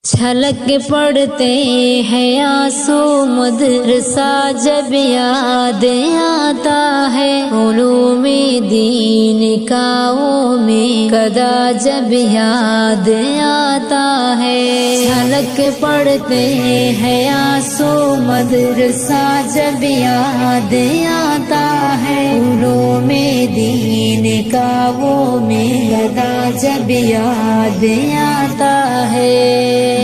چھلک پڑتے ہیں آنسو مدرسہ جب یاد آتا ہے، علوم دین کا وہ میں قدا جب یاد آتا ہے۔ چھلک پڑتے ہیں آنسو مدرسہ جب یاد آتا ہے، علوم دین کا وہ میں قدا جب یاد آتا ہے۔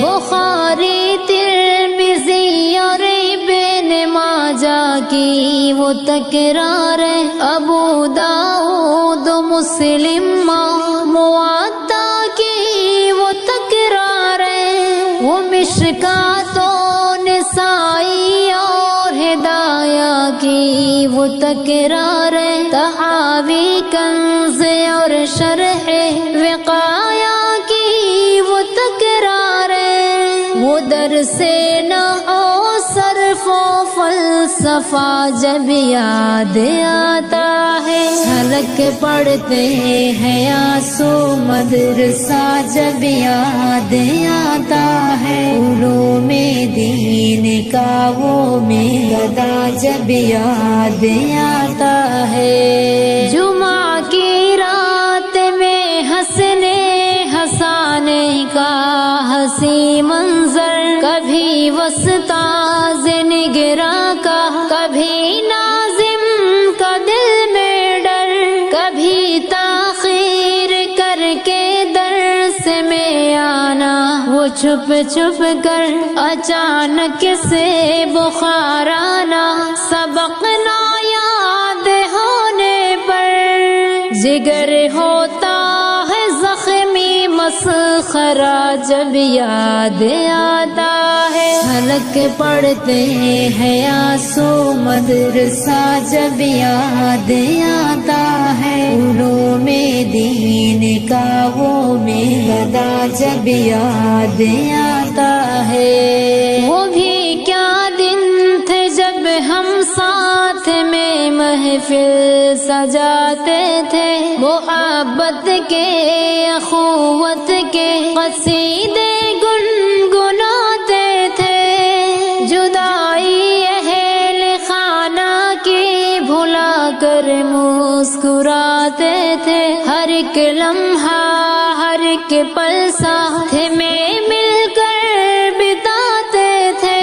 بخاری ترمذی اور ابن ماجہ کی وہ تکرار ہے، ابو داؤد مسلم موطا کی وہ تکرار ہے، وہ مشکات و نسائی اور ہدایہ کی وہ تکرار ہے، تحاوی کنز اور شرح وقایہ کی وہ تکرار ہے، وہ درس نحو صرف و فلسفہ جب یاد آتا ہے۔ چھلک پڑتے ہیں آنسو مدرسہ جب یاد آتا ہے، علوم دین کا وہ میں قدا جب یاد آتا ہے۔ جمعہ کی رات میں ہنسنے ہنسانے کا ہنسی منظر، کبھی وسطاز نگراں کا، کبھی ناظم کا دل میں ڈر، کبھی تاخیر کر کے درس میں آنا، وہ چھپ چھپ کر اچانک سے بخار آنا، سبق نہ یاد ہونے پر جگر ہوتا ہے زخمی مسخرہ جب یاد آتا ہے۔ چھلک پڑتے ہیں آنسو مدرسہ جب یاد آتا ہے، علوم دین کا وہ میں قدا جب یاد آتا ہے۔ وہ بھی کیا دن تھے جب ہم ساتھ میں محفل سجاتے تھے، محبت کے اخوت کے قصیدے گنگناتے تھے، جدائی اہل خانہ کی بھلا کر مسکراتے تھے، ہر ایک لمحہ ہر ایک پل ساتھ میں مل کر بتاتے تھے،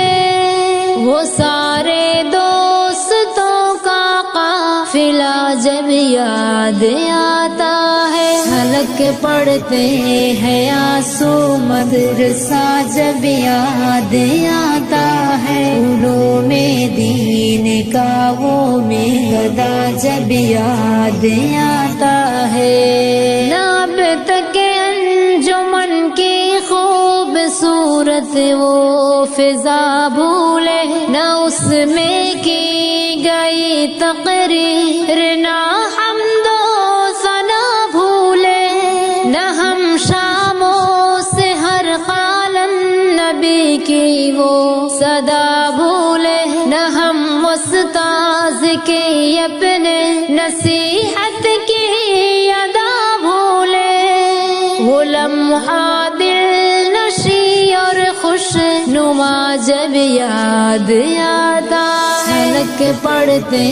وہ سارے دوستوں کا قافلہ جب یاد آتا ہے۔ چھلک پڑتے ہیں آنسو مدرسہ جب یاد آتا ہے، علوم دین کا وہ میں قدا جب یاد آتا ہے۔ ناب تک انجمن کی خوبصورت وہ فضا بھولے، نہ اس میں کی گئی تقریر، نہ حمد و ثنا بھولے، نہ ہم شاموں سے ہر قالن نبی کی وہ صدا بھولے، نہ ہم استاذ کی اپنے نصیحت کی ادا بھولے، وہ لمحہ دل نشی اور خوش نما جب یاد آتا ہے۔ چھلک پڑتے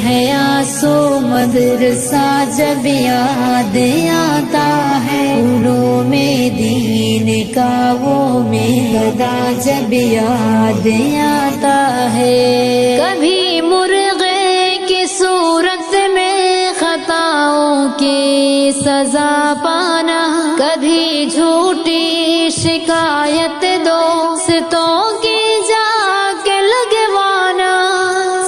ہیں آنسو مدرسہ جب یاد آتا ہے، علوم دین کا وہ میں قدا جب یاد آتا ہے۔ کبھی مرغے کی صورت میں خطاؤں کی سزا پانا، کبھی جھوٹی شکایت دوستوں کی جا کے لگوانا،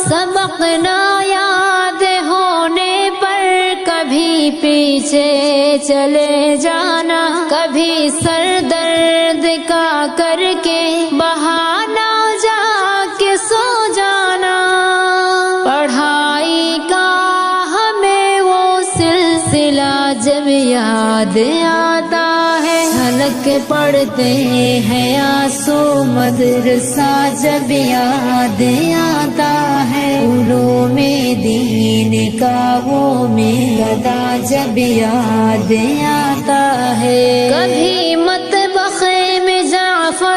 سبق نہ یاد ہونے پر کبھی پیچھے چلے جانا، کبھی سر درد کا کر کے بہانا جا کے سو جانا، پڑھائی کا ہمیں وہ سلسلہ جب یاد آتا ہے۔ چھلک پڑتے ہیں آنسو مدرسہ جب یاد آتا ہے، علوم دین کا وہ میں قدا جب یاد آتا ہے۔ کبھی مطبخ میں جعفر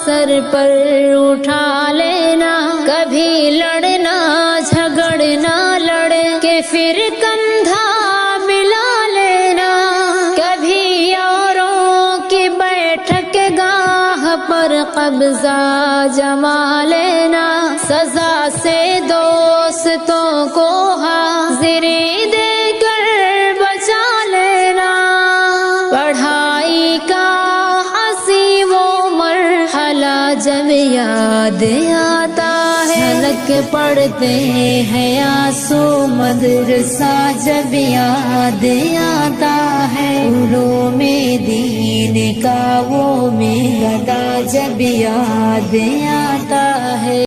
سر پر اٹھا لینا، کبھی لڑنا جھگڑنا لڑ کے پھر کندھا ملا لینا، کبھی یاروں کی بیٹھک گاہ پر قبضہ جما لینا، سزا سے دوستوں کو حاضری دے کر بچا لینا، پڑھائی کا ہنسی وہ مرحلہ جب یاد آتا ہے، جھلک پڑھتے ہیں آنسو مدرسہ جب یاد آتا ہے، علوم دین کا وہ میلہ جب یاد آتا ہے۔